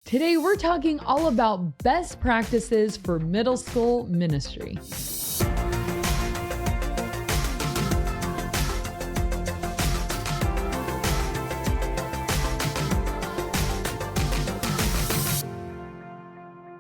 Today, we're talking all about best practices for middle school ministry.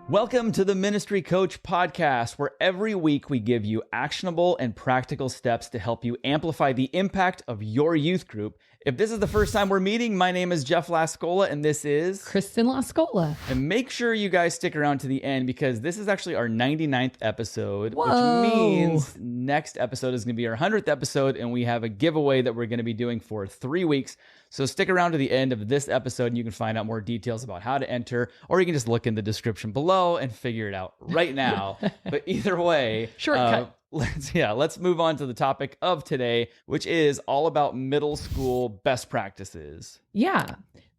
Welcome to the Ministry Coach Podcast, where every week we give you actionable and practical steps to help you amplify the impact of your youth group. If this is the first time we're meeting, my name is Jeff Lascola, and this is Kristen Lascola. And make sure you guys stick around to the end because this is actually our 99th episode, Whoa. Which means next episode is going to be our 100th episode, and we have a giveaway that we're going to be doing for 3 weeks. So stick around to the end of this episode and you can find out more details about how to enter, or you can just look in the description below and figure it out right now. But either way, shortcut. Let's move on to the topic of today, which is all about middle school best practices. Yeah.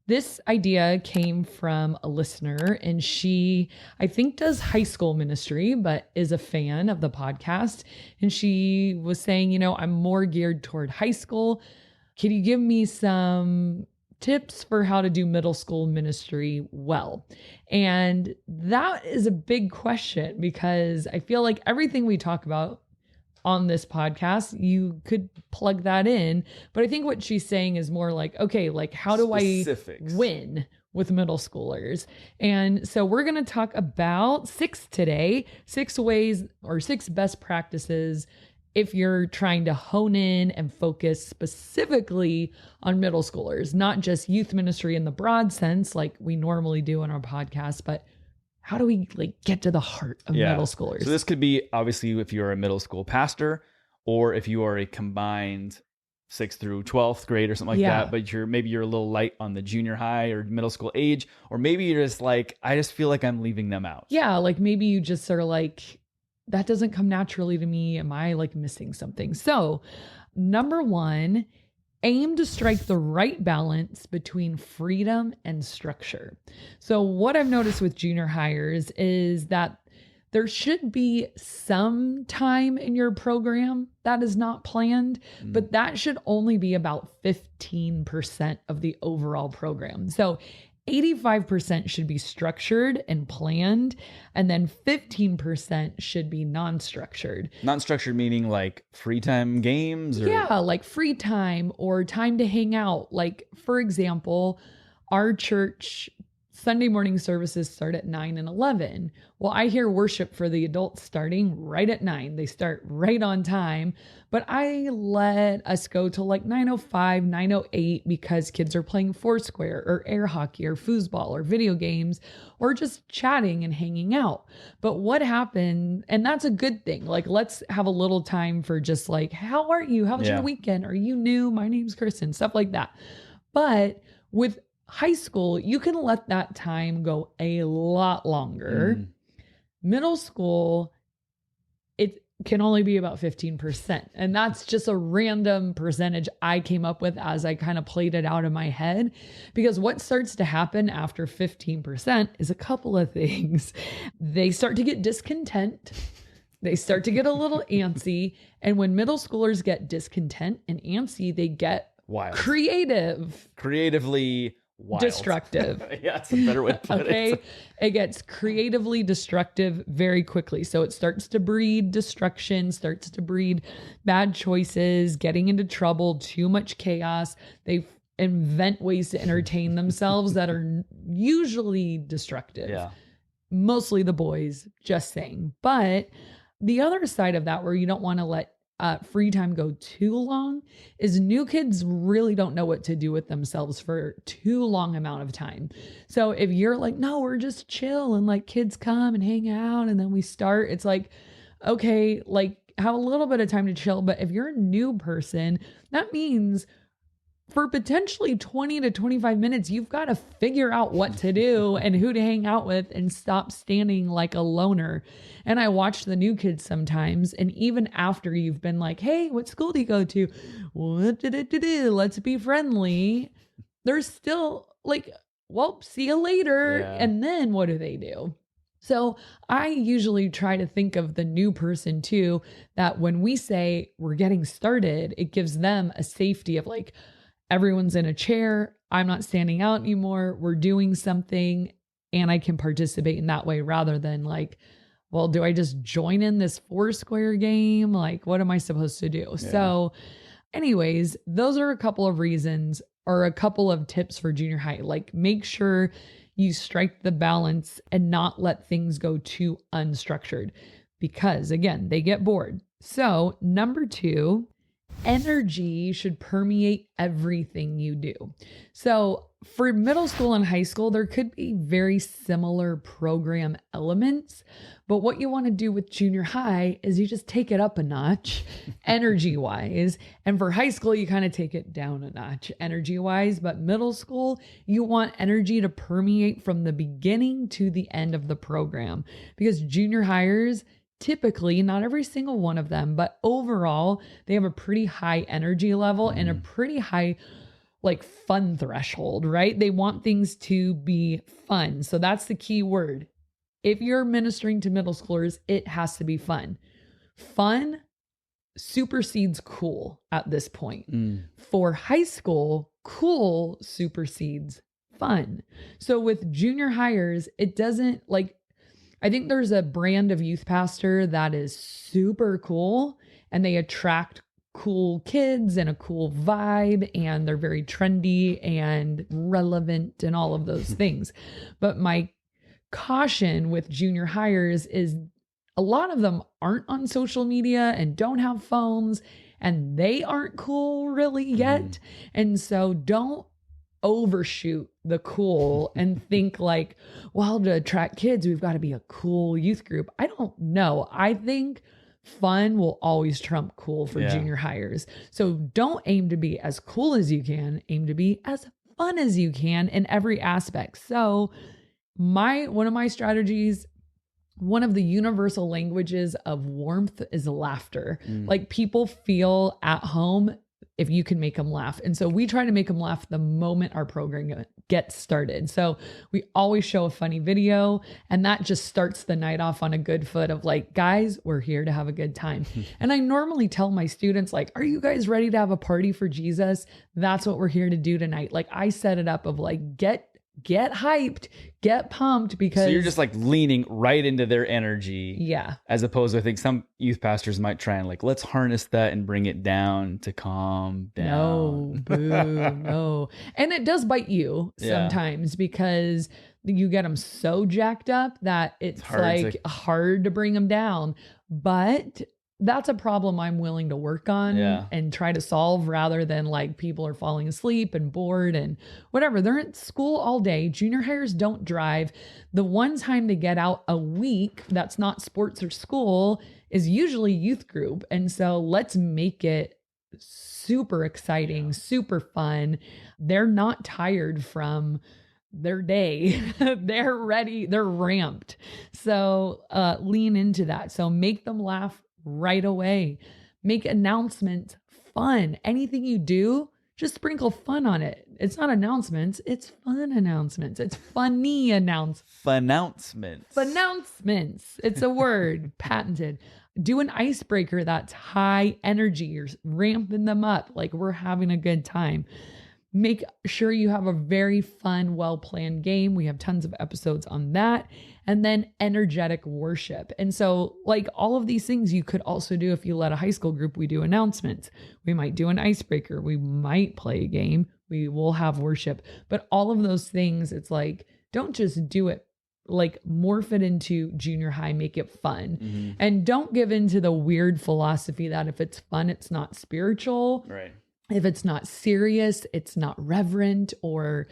This idea came from a listener, and she, I think, does high school ministry, but is a fan of the podcast. And she was saying, I'm more geared toward high school. Can you give me some tips for how to do middle school ministry well? And that is a big question because I feel like everything we talk about on this podcast, you could plug that in. But I think what she's saying is more like, okay, like how do I win with middle schoolers? And so we're going to talk about 6 ways or 6 best practices if you're trying to hone in and focus specifically on middle schoolers, not just youth ministry in the broad sense like we normally do on our podcast, but how do we get to the heart of middle schoolers? So this could be obviously if you're a middle school pastor or if you are a combined 6th through 12th grade or something like that, but you're a little light on the junior high or middle school age, or maybe you're just like, I just feel like I'm leaving them out. Yeah, like maybe you just are like, that doesn't come naturally to me. Am I missing something? So, number 1, aim to strike the right balance between freedom and structure. So what I've noticed with junior hires is that there should be some time in your program that is not planned, but that should only be about 15% of the overall program. So 85% should be structured and planned, and then 15% should be non-structured. Non-structured meaning like free time games? Or... Yeah, like free time or time to hang out. Like, for example, our church Sunday morning services start at 9 and 11. Well, I hear worship for the adults starting right at 9. They start right on time, but I let us go to 9:05, 9:08 because kids are playing Foursquare or air hockey or foosball or video games or just chatting and hanging out. But what happened, and that's a good thing. Let's have a little time for just how are you? How was your weekend? Are you new? My name's Kristen, stuff like that. But with high school, you can let that time go a lot longer. Middle school, it can only be about 15%. And that's just a random percentage I came up with as I kind of played it out in my head. Because what starts to happen after 15% is a couple of things. They start to get discontent. They start to get a little antsy. And when middle schoolers get discontent and antsy, they get wild. Creatively wild. Destructive. Yeah, that's a better way to put it. It gets creatively destructive very quickly. So it starts to breed destruction, starts to breed bad choices, getting into trouble, too much chaos. They invent ways to entertain themselves that are usually destructive. Yeah. Mostly the boys, just saying. But the other side of that, where you don't want to let free time go too long, is new kids really don't know what to do with themselves for too long amount of time. So if you're no, we're just chill and kids come and hang out and then we start, it's okay, have a little bit of time to chill. But if you're a new person, that means for potentially 20 to 25 minutes, you've got to figure out what to do and who to hang out with and stop standing like a loner. And I watch the new kids sometimes. And even after you've been hey, what school do you go to? What did it do? Let's be friendly. They're still well, see you later. Yeah. And then what do? So I usually try to think of the new person too, that when we say we're getting started, it gives them a safety of everyone's in a chair. I'm not standing out anymore. We're doing something. and I can participate in that way rather than like, well, do I just join in this Foursquare game? Like, what am I supposed to do? Yeah. So anyways, those are a couple of reasons or a couple of tips for junior high. Like, make sure you strike the balance and not let things go too unstructured because, again, they get bored. So, number 2, energy should permeate everything you do. So, for middle school and high school, there could be very similar program elements, but what you want to do with junior high is you just take it up a notch energy wise. And for high school, you kind of take it down a notch energy wise. But middle school, you want energy to permeate from the beginning to the end of the program because junior hires, typically, not every single one of them, but overall, they have a pretty high energy level and a pretty high like fun threshold, right? They want things to be fun. So that's the key word. If you're ministering to middle schoolers, it has to be fun. Fun supersedes cool at this point. For high school, cool supersedes fun. So with junior hires, it doesn't like, I think there's a brand of youth pastor that is super cool and they attract cool kids and a cool vibe and they're very trendy and relevant and all of those things. But my caution with junior hires is a lot of them aren't on social media and don't have phones and they aren't cool really yet. And so don't overshoot the cool and think like, well, to attract kids, we've got to be a cool youth group. I don't know. I think fun will always trump cool for junior hires. So don't aim to be as cool as you can, aim to be as fun as you can in every aspect. So one of my strategies, one of the universal languages of warmth is laughter. Like people feel at home if you can make them laugh. And so we try to make them laugh the moment our program gets started. So we always show a funny video and that just starts the night off on a good foot of like, guys, we're here to have a good time. And I normally tell my students like, are you guys ready to have a party for Jesus? That's what we're here to do tonight. Like I set it up of like, get hyped, get pumped because. So you're just like leaning right into their energy. Yeah. As opposed to I think some youth pastors might try and like, let's harness that and bring it down to calm down. No, boo, no. And it does bite you sometimes because you get them so jacked up that it's hard to bring them down. But that's a problem I'm willing to work on and try to solve rather than like people are falling asleep and bored and whatever. They're at school all day. Junior hires don't drive. The one time they get out a week that's not sports or school is usually youth group. And so let's make it super exciting, super fun. They're not tired from their day. They're ready. They're ramped. So lean into that. So make them laugh right away. Make announcements fun. Anything you do, just sprinkle fun on it. It's not announcements, it's fun announcements. It's funny announcements. Announcements. It's a word, patented. Do an icebreaker that's high energy. You're ramping them up like we're having a good time. Make sure you have a very fun, well-planned game. We have tons of episodes on that. And then energetic worship. And so like all of these things you could also do if you let a high school group. We do announcements. We might do an icebreaker. We might play a game. We will have worship. But all of those things, it's like, don't just do it. Like morph it into junior high, make it fun. And don't give into the weird philosophy that if it's fun, it's not spiritual. Right. If it's not serious, it's not reverent, or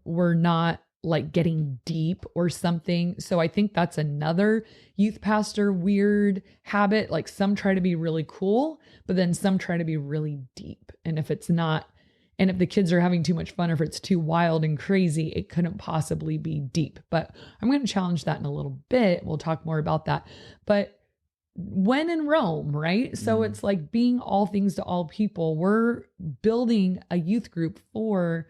we're not like getting deep or something. So I think that's another youth pastor weird habit. Like some try to be really cool, but then some try to be really deep. And if it's not, and if the kids are having too much fun, or if it's too wild and crazy, it couldn't possibly be deep. But I'm going to challenge that in a little bit. We'll talk more about that. But when in Rome, right? So it's like being all things to all people. We're building a youth group for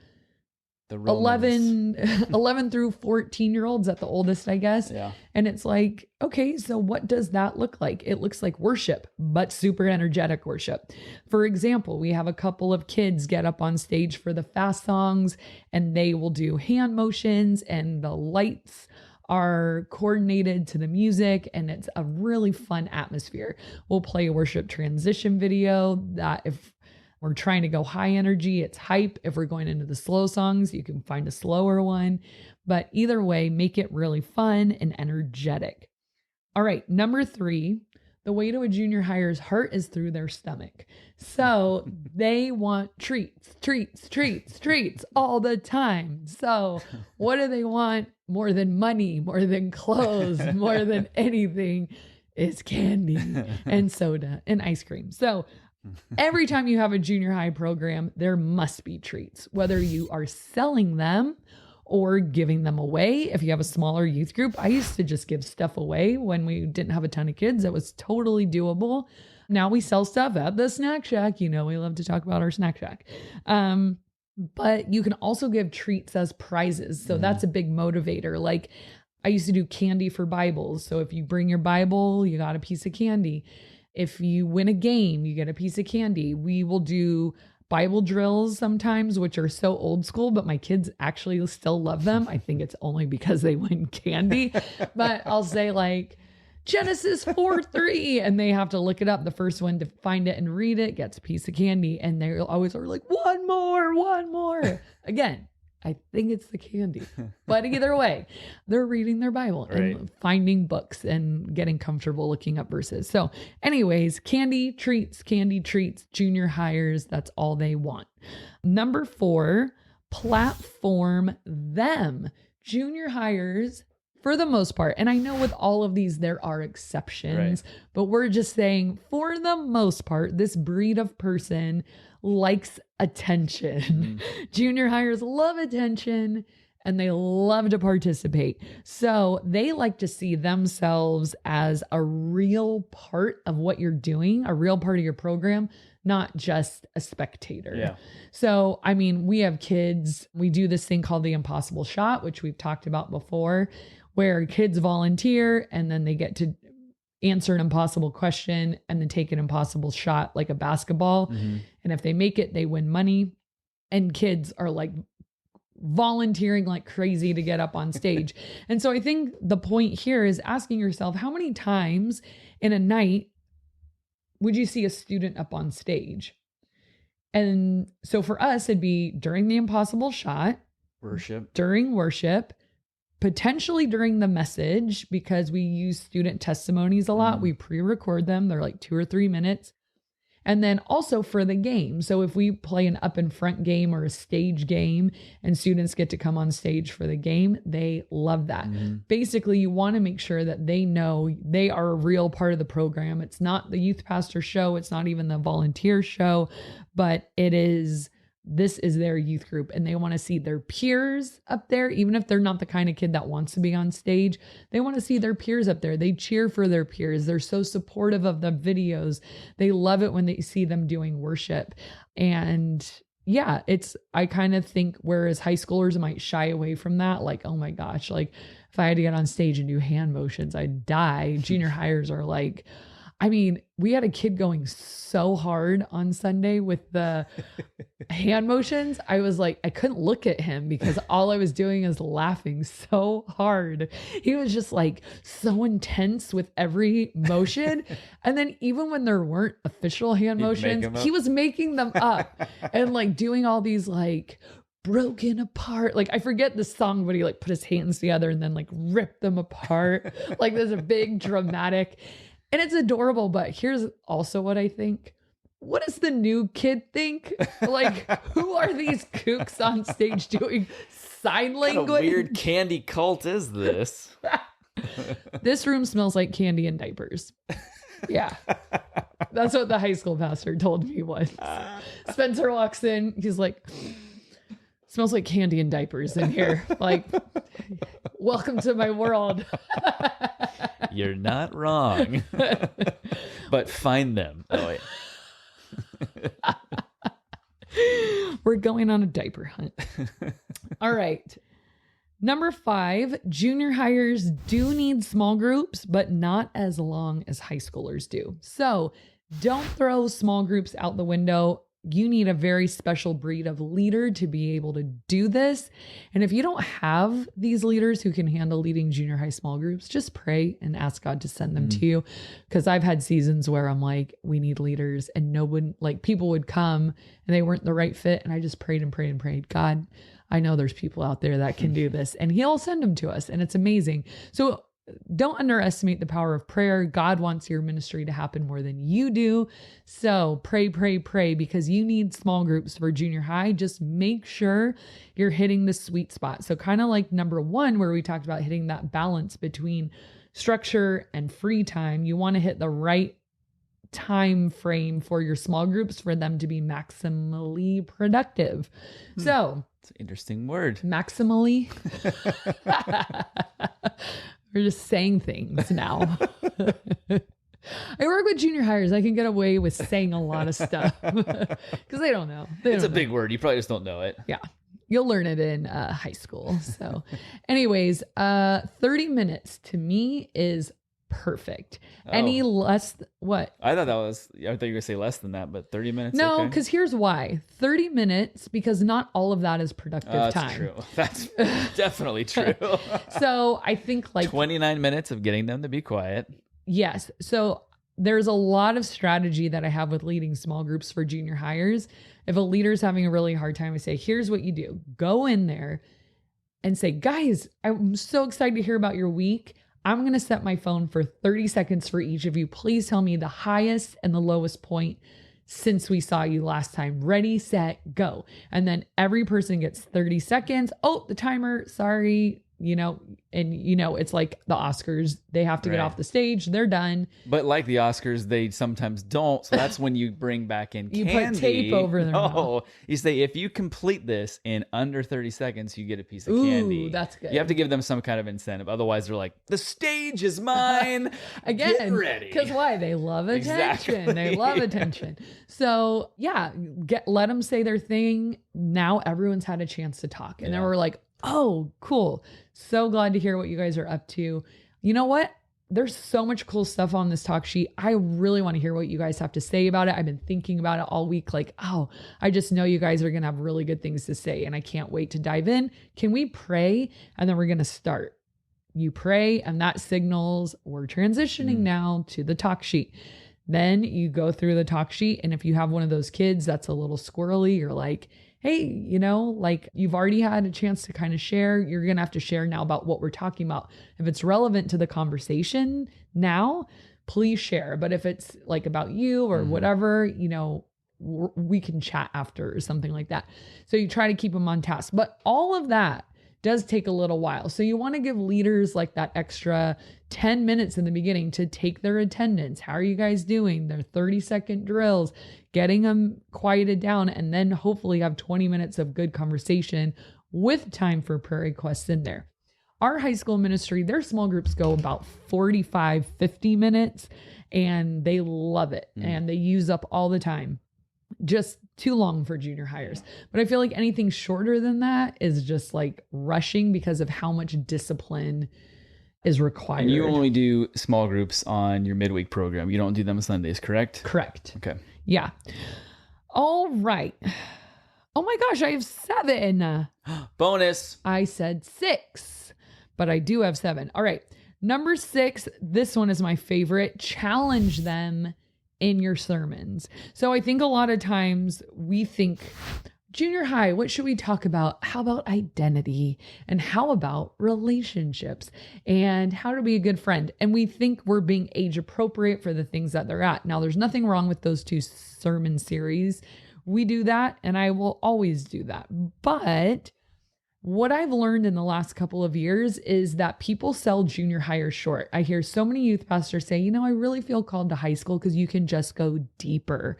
The Romans. 11 through 14-year-olds at the oldest, I guess. Yeah. And it's like, okay, so what does that look like? It looks like worship, but super energetic worship. For example, we have a couple of kids get up on stage for the fast songs, and they will do hand motions, and the lights are coordinated to the music, and it's a really fun atmosphere. We'll play a worship transition video that if we're trying to go high energy, it's hype. If we're going into the slow songs, you can find a slower one. But either way, make it really fun and energetic. All right, number 3, the way to a junior hire's heart is through their stomach. So they want treats all the time. So what do they want more than money, more than clothes, more than anything? Is candy and soda and ice cream. So every time you have a junior high program, there must be treats, whether you are selling them or giving them away. If you have a smaller youth group, I used to just give stuff away when we didn't have a ton of kids. It was totally doable. Now we sell stuff at the snack shack. You know, we love to talk about our snack shack. But you can also give treats as prizes. So that's a big motivator. Like I used to do candy for Bibles. So if you bring your Bible, you got a piece of candy. If you win a game, you get a piece of candy. We will do Bible drills sometimes, which are so old school, but my kids actually still love them. I think it's only because they win candy. But I'll say like Genesis 4:3, and they have to look it up. The first one to find it and read it gets a piece of candy. And they always are like, one more. Again, I think it's the candy. But either way, they're reading their Bible and finding books and getting comfortable looking up verses. So anyways, candy treats, junior hires, that's all they want. Number 4, platform them. Junior hires, for the most part, and I know with all of these, there are exceptions, but we're just saying for the most part, this breed of person likes attention. Junior hires love attention and they love to participate. So they like to see themselves as a real part of what you're doing, a real part of your program, not just a spectator. Yeah. So, I mean, we have kids, we do this thing called the impossible shot, which we've talked about before, where kids volunteer and then they get to answer an impossible question and then take an impossible shot like a basketball. And if they make it, they win money. And kids are like volunteering like crazy to get up on stage. And so I think the point here is asking yourself, how many times in a night would you see a student up on stage? And so for us, it'd be during the impossible shot, during worship, potentially during the message, because we use student testimonies a lot. We pre-record them. They're like 2 or 3 minutes. And then also for the game. So if we play an up in front game or a stage game and students get to come on stage for the game, they love that. Basically, you want to make sure that they know they are a real part of the program. It's not the youth pastor show. It's not even the volunteer show, but this is their youth group, and they want to see their peers up there. Even if they're not the kind of kid that wants to be on stage, they want to see their peers up there. They cheer for their peers. They're so supportive of the videos. They love it when they see them doing worship. And yeah, I kind of think whereas high schoolers might shy away from that, like, oh my gosh, like if I had to get on stage and do hand motions, I'd die. Junior hires are like, I mean, we had a kid going so hard on Sunday with the hand motions. I was like, I couldn't look at him because all I was doing is laughing so hard. He was just like so intense with every motion. And then even when there weren't official hand motions, he was making them up and like doing all these like broken apart. Like I forget the song, but he like put his hands together and then like ripped them apart. Like there's a big dramatic. And it's adorable, but here's also what I think. What does the new kid think? Like, who are these kooks on stage doing sign language? What kind of weird candy cult is this? This room smells like candy and diapers. Yeah. That's what the high school pastor told me once. Spencer walks in. He's like, smells like candy and diapers in here. Like, welcome to my world. You're not wrong. But find them. Oh, wait. We're going on a diaper hunt. All right. Number 5, junior hires do need small groups, but not as long as high schoolers do. So don't throw small groups out the window. You need a very special breed of leader to be able to do this. And if you don't have these leaders who can handle leading junior high small groups, just pray and ask God to send them to you. Because I've had seasons where I'm like, we need leaders, and no one, like people would come and they weren't the right fit. And I just prayed and prayed and prayed. God, I know there's people out there that can do this, and he'll send them to us. And it's amazing. So don't underestimate the power of prayer. God wants your ministry to happen more than you do. So pray, pray, pray, because you need small groups for junior high. Just make sure you're hitting the sweet spot. So kind of like number 1, where we talked about hitting that balance between structure and free time, you want to hit the right time frame for your small groups for them to be maximally productive. So it's an interesting word. Maximally. We're just saying things now. I work with junior hires. I can get away with saying a lot of stuff because they don't know. It's a big word. You probably just don't know it. Yeah. You'll learn it in high school. So anyways, 30 minutes to me is perfect. Any less, what? I thought you were going to say less than that, but 30 minutes? No, because here's why. 30 minutes, because not all of that is productive that's time. True. That's definitely true. So I think like 29 minutes of getting them to be quiet. Yes. So there's a lot of strategy that I have with leading small groups for junior hires. If a leader's having a really hard time, I say, here's what you do. Go in there and say, guys, I'm so excited to hear about your week. I'm going to set my phone for 30 seconds for each of you. Please tell me the highest and the lowest point since we saw you last time. Ready, set, go. And then every person gets 30 seconds. Oh, the timer, sorry. It's like the Oscars. They have to get off the stage. They're done. But like the Oscars, they sometimes don't. So that's when you bring back in you candy. Put tape over their mouth. You say, if you complete this in under 30 seconds, you get a piece of candy. That's good. You have to give them some kind of incentive. Otherwise, they're like, the stage is mine. Again, get ready. Because why? They love attention. Exactly. They love attention. So yeah, let them say their thing. Now everyone's had a chance to talk. And then we're like, oh, cool. So glad to hear what you guys are up to. You know what? There's so much cool stuff on this talk sheet. I really want to hear what you guys have to say about it. I've been thinking about it all week. Like, I just know you guys are going to have really good things to say, and I can't wait to dive in. Can we pray? And then we're going to start. You pray, and that signals we're transitioning now to the talk sheet. Then you go through the talk sheet. And if you have one of those kids that's a little squirrely, you're like, hey, you've already had a chance to kind of share. You're going to have to share now about what we're talking about. If it's relevant to the conversation now, please share. But if it's like about you or whatever, we can chat after or something like that. So you try to keep them on task. But all of that does take a little while. So you want to give leaders like that extra 10 minutes in the beginning to take their attendance. How are you guys doing? Their 30-second drills, getting them quieted down, and then hopefully have 20 minutes of good conversation with time for prayer requests in there. Our high school ministry, their small groups go about 45, 50 minutes, and they love it. And they use up all the time. Just too long for junior hires. But I feel like anything shorter than that is just like rushing because of how much discipline is required. And you only do small groups on your midweek program. You don't do them on Sundays, correct? Correct. Okay. Yeah. All right. Oh my gosh, I have 7. Bonus. I said 6, but I do have 7. All right. Number 6, this one is my favorite. Challenge them in your sermons. So I think a lot of times we think, junior high, what should we talk about? How about identity? And how about relationships? And how to be a good friend? And we think we're being age appropriate for the things that they're at. Now, there's nothing wrong with those 2 sermon series. We do that, and I will always do that. But what I've learned in the last couple of years is that people sell junior hires short. I hear so many youth pastors say, I really feel called to high school because you can just go deeper.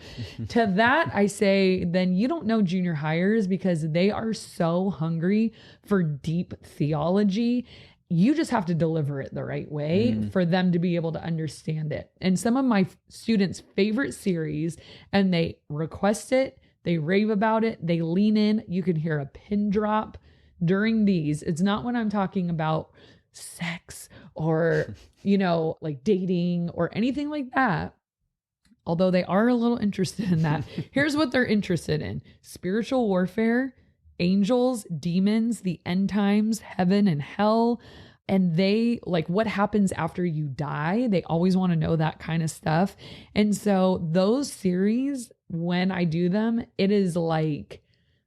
To that, I say, then you don't know junior hires because they are so hungry for deep theology. You just have to deliver it the right way for them to be able to understand it. And some of my students' favorite series, and they request it, they rave about it, they lean in, you can hear a pin drop. during these. It's not when I'm talking about sex or, like dating or anything like that. Although they are a little interested in that. Here's what they're interested in: spiritual warfare, angels, demons, the end times, heaven and hell. And they like what happens after you die. They always want to know that kind of stuff. And so those series, when I do them, it is like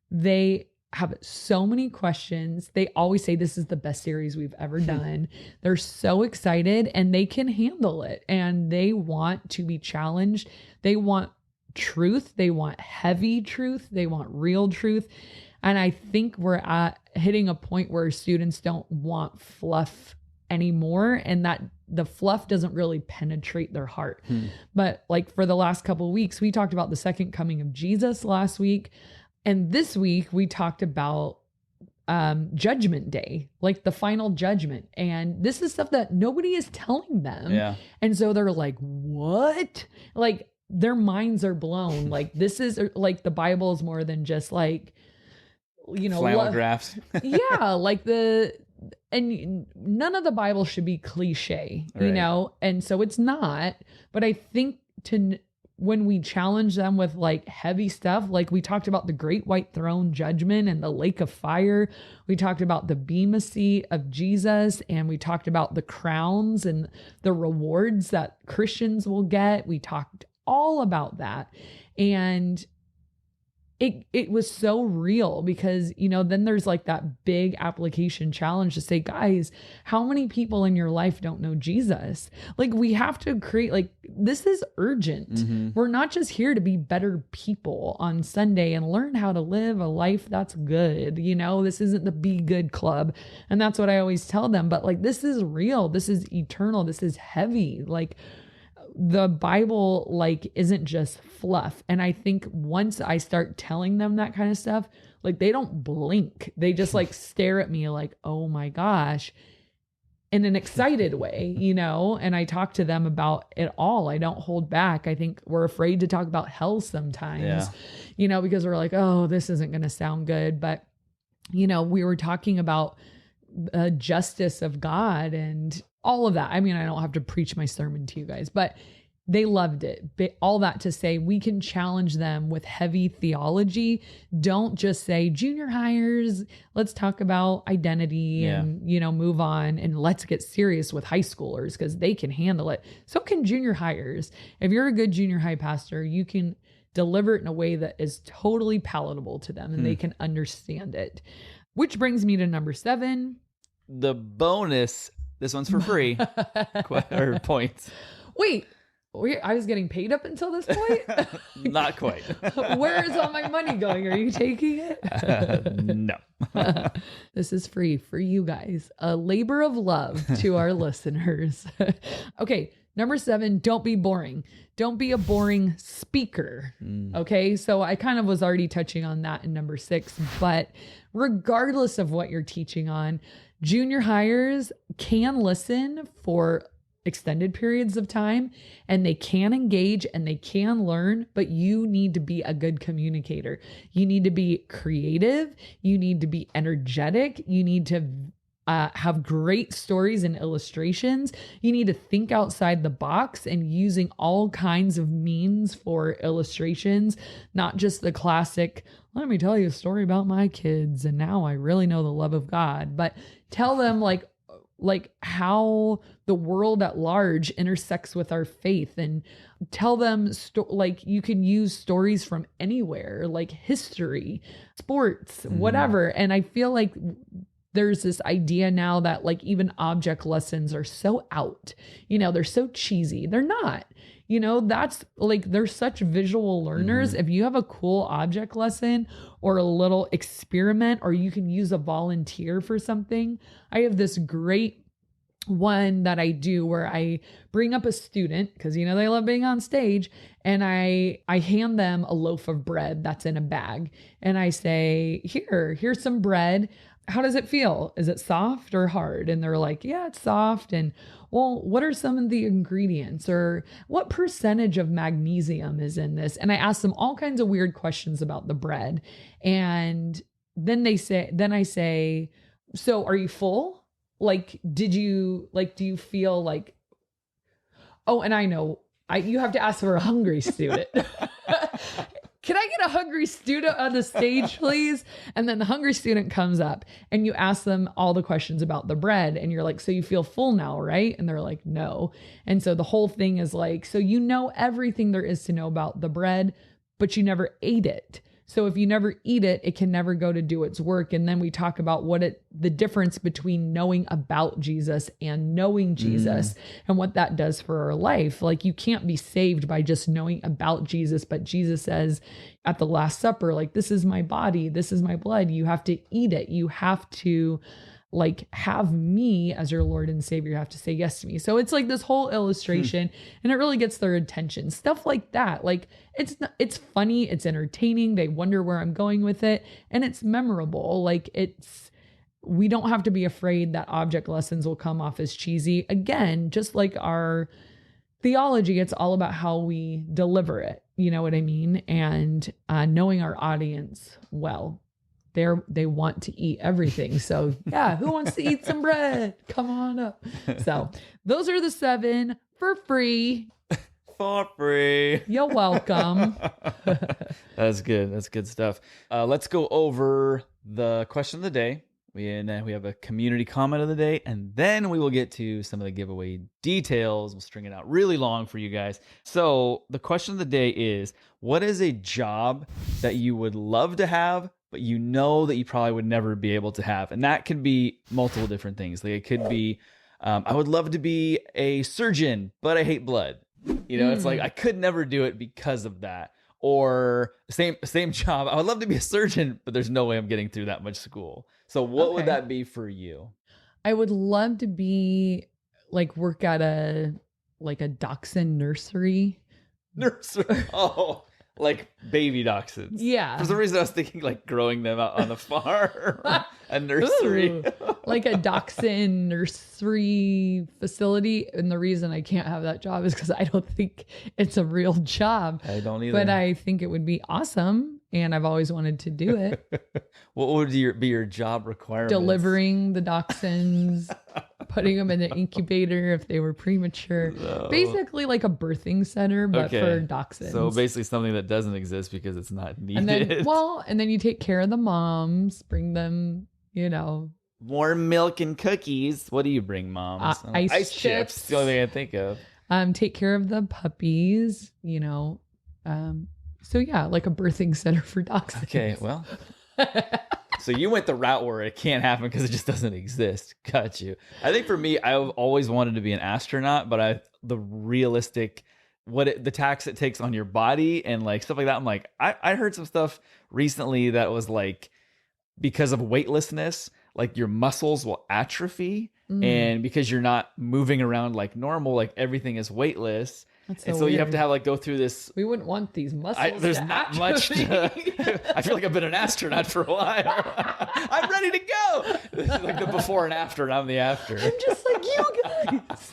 they have so many questions. They always say this is the best series we've ever done. They're so excited and they can handle it, and they want to be challenged. They want truth. They want heavy truth. They want real truth. And I think we're hitting a point where students don't want fluff anymore, and that the fluff doesn't really penetrate their heart. But like for the last couple of weeks, we talked about the second coming of Jesus last week. And this week we talked about Judgment Day, like the final judgment. And this is stuff that nobody is telling them. Yeah. And so they're like, what? Like their minds are blown. Like this is like the Bible is more than just like, flannel graphs. Yeah. Like and none of the Bible should be cliche, Right. And so it's not, but I think when we challenge them with like heavy stuff, like we talked about the great white throne judgment and the lake of fire. We talked about the bema seat of Jesus, and we talked about the crowns and the rewards that Christians will get. We talked all about that. And it was so real because, then there's like that big application challenge to say, guys, how many people in your life don't know Jesus? Like we have to create, like, this is urgent. Mm-hmm. We're not just here to be better people on Sunday and learn how to live a life that's good. This isn't the Be Good Club. And that's what I always tell them. But like, this is real. This is eternal. This is heavy. Like, the Bible like isn't just fluff. And I think once I start telling them that kind of stuff, like they don't blink. They just like stare at me like, oh my gosh, in an excited way, and I talk to them about it all. I don't hold back. I think we're afraid to talk about hell sometimes, because we're like, oh, this isn't going to sound good. But, we were talking about justice of God and all of that. I mean, I don't have to preach my sermon to you guys, but they loved it. But all that to say, we can challenge them with heavy theology. Don't just say junior hires, let's talk about identity and, move on, and let's get serious with high schoolers because they can handle it. So can junior hires. If you're a good junior high pastor, you can deliver it in a way that is totally palatable to them and they can understand it. Which brings me to number 7. The bonus. This one's for free. Or points. Wait, I was getting paid up until this point? Not quite. Where is all my money going? Are you taking it? No. This is free for you guys. A labor of love to our listeners. Okay, number 7, don't be boring. Don't be a boring speaker. Okay, so I kind of was already touching on that in number 6, but regardless of what you're teaching on, junior hires can listen for extended periods of time and they can engage and they can learn, but you need to be a good communicator. You need to be creative. You need to be energetic. You need to have great stories and illustrations. You need to think outside the box and using all kinds of means for illustrations, not just the classic, let me tell you a story about my kids and now I really know the love of God, but tell them like how the world at large intersects with our faith, and tell them like you can use stories from anywhere, like history, sports, whatever. And I feel like there's this idea now that like even object lessons are so out, they're so cheesy. They're not, that's like, they're such visual learners. If you have a cool object lesson or a little experiment, or you can use a volunteer for something. I have this great one that I do where I bring up a student because, they love being on stage, and I hand them a loaf of bread that's in a bag. And I say, here's some bread. How does it feel? Is it soft or hard? And they're like, yeah, it's soft. And well, what are some of the ingredients, or what percentage of magnesium is in this? And I ask them all kinds of weird questions about the bread. And then I say, so are you full? Like, do you feel like, oh, and I know you have to ask for a hungry student. Can I get a hungry student on the stage, please? And then the hungry student comes up and you ask them all the questions about the bread. And you're like, so you feel full now, right? And they're like, no. And so the whole thing is like, so you know everything there is to know about the bread, but you never ate it. So if you never eat it, it can never go to do its work. And then we talk about the difference between knowing about Jesus and knowing Jesus and what that does for our life. Like, you can't be saved by just knowing about Jesus, but Jesus says at the Last Supper, like, this is my body, this is my blood. You have to eat it. You have to like have me as your Lord and Savior. You have to say yes to me. So it's like this whole illustration and it really gets their attention. Stuff like that. Like, it's funny, it's entertaining. They wonder where I'm going with it, and it's memorable. Like, we don't have to be afraid that object lessons will come off as cheesy. Again, just like our theology, it's all about how we deliver it. You know what I mean? And knowing our audience well. They want to eat everything. So yeah, who wants to eat some bread? Come on up. So those are the 7 for free. For free. You're welcome. That's good. That's good stuff. Let's go over the question of the day. We have a community comment of the day, and then we will get to some of the giveaway details. We'll string it out really long for you guys. So the question of the day is, what is a job that you would love to have, but you know that you probably would never be able to have? And that could be multiple different things. Like, it could be, I would love to be a surgeon, but I hate blood. You know, it's like, I could never do it because of that. Or same job. I would love to be a surgeon, but there's no way I'm getting through that much school. So what would that be for you? I would love to be work at a dachshund nursery. Nursery. Oh, like baby dachshunds. Yeah. For some reason I was thinking like growing them out on the farm. A nursery. Ooh, like a dachshund nursery facility. And the reason I can't have that job is because I don't think it's a real job. I don't either. But I think it would be awesome. And I've always wanted to do it. What would be your job requirements? Delivering the dachshunds, putting them in an incubator if they were premature. No. Basically like a birthing center, but for dachshunds. So basically something that doesn't exist because it's not needed. And then you take care of the moms, bring them, more milk and cookies. What do you bring, moms? Ice chips. The only thing I think of. Take care of the puppies, So yeah, like a birthing center for dachshunds. Okay, well. So you went the route where it can't happen because it just doesn't exist. Got you. I think for me, I've always wanted to be an astronaut, but the realistic, the tax it takes on your body and like stuff like that. I'm like, I heard some stuff recently that was like, because of weightlessness, like your muscles will atrophy, and because you're not moving around like normal, like everything is weightless. So you have to go through this. We wouldn't want these muscles. There's not much. I feel like I've been an astronaut for a while. I'm ready to go. This is like the before and after, and I'm the after. I'm just like you guys.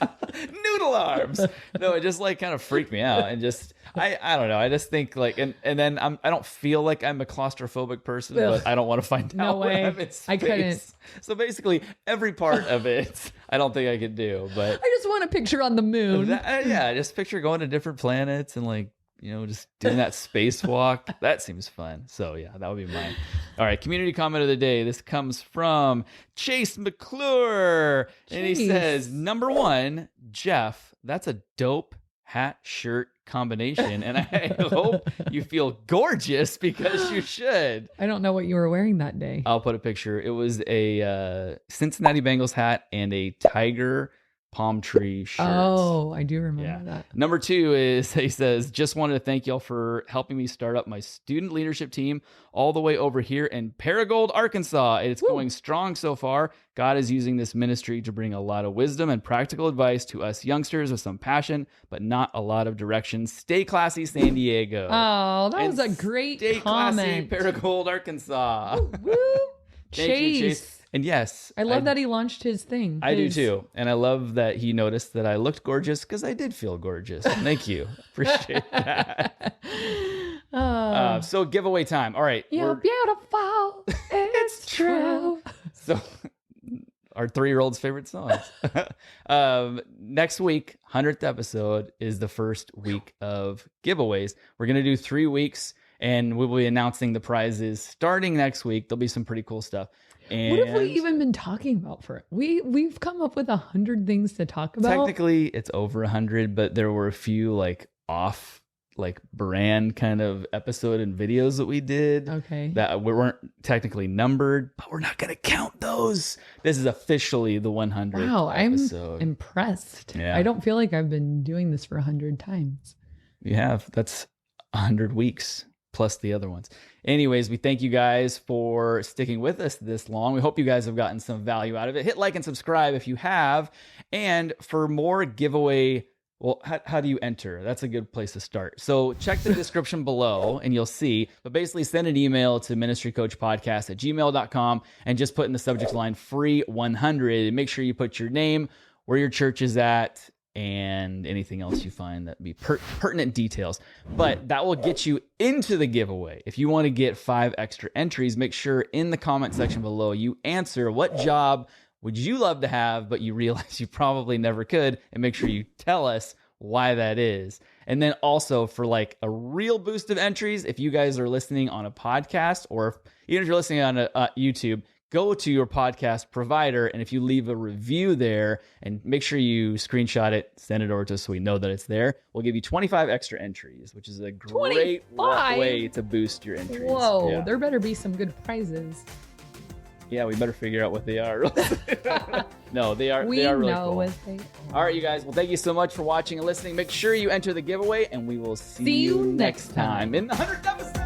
Noodle arms. No, it just like kind of freaked me out, and just I don't know. I just think like, and then I don't feel like I'm a claustrophobic person, but I don't want to find out. No way. When I'm in space. I couldn't. So basically, every part of it, I don't think I could do. But I just want a picture on the moon. Just picture going to different planets and like, just doing that spacewalk. That seems fun. So yeah, that would be mine. All right, community comment of the day. This comes from Chase McClure. And he says, number 1, Jeff, that's a dope hat shirt combination. And I hope you feel gorgeous because you should. I don't know what you were wearing that day. I'll put a picture. It was a Cincinnati Bengals hat and a tiger palm tree shirt. Oh, I do remember that. Number 2 is, he says, just wanted to thank y'all for helping me start up my student leadership team all the way over here in Paragould, Arkansas. It's going strong so far. God is using this ministry to bring a lot of wisdom and practical advice to us youngsters with some passion, but not a lot of direction. Stay classy, San Diego. Oh, that was a great comment. Stay classy, Paragould, Arkansas. Woo. Thank you, Chase. And yes, I love that he launched his thing. I do too. And I love that he noticed that I looked gorgeous because I did feel gorgeous. Thank you. Appreciate that. So giveaway time. All right. You're beautiful. It's true. So our 3-year-old's favorite songs. Next week, 100th episode, is the first week of giveaways. We're going to do 3 weeks, and we'll be announcing the prizes starting next week. There'll be some pretty cool stuff. And what have we even been talking about for it? We've come up with 100 things to talk about. Technically, it's over 100, but there were a few off brand kind of episode and videos that we did. Okay. That we weren't technically numbered, but we're not going to count those. This is officially the 100th Wow, episode. I'm impressed. Yeah. I don't feel like I've been doing this for 100 times. You have. That's 100 weeks plus the other ones. Anyways, we thank you guys for sticking with us this long. We hope you guys have gotten some value out of it. Hit like and subscribe if you have. And for more giveaway, well, how do you enter? That's a good place to start. So check the description below and you'll see. But basically send an email to ministrycoachpodcast@gmail.com and just put in the subject line free 100. And make sure you put your name, where your church is at, and anything else you find that be pertinent details. But that will get you into the giveaway. If you want to get 5 extra entries, make sure in the comment section below you answer what job would you love to have, but you realize you probably never could, and make sure you tell us why that is. And then also for a real boost of entries, if you guys are listening on a podcast, or even if you're listening on YouTube, go to your podcast provider, and if you leave a review there, and make sure you screenshot it, send it over to us so we know that it's there, we'll give you 25 extra entries, which is a great 25? way to boost your entries. Whoa, Yeah. there better be some good prizes. Yeah, we better figure out what they are. No, they are. We they are really know cool. what they are. All right, you guys. Well, thank you so much for watching and listening. Make sure you enter the giveaway, and we will see See you next next time. time in the 100th episode.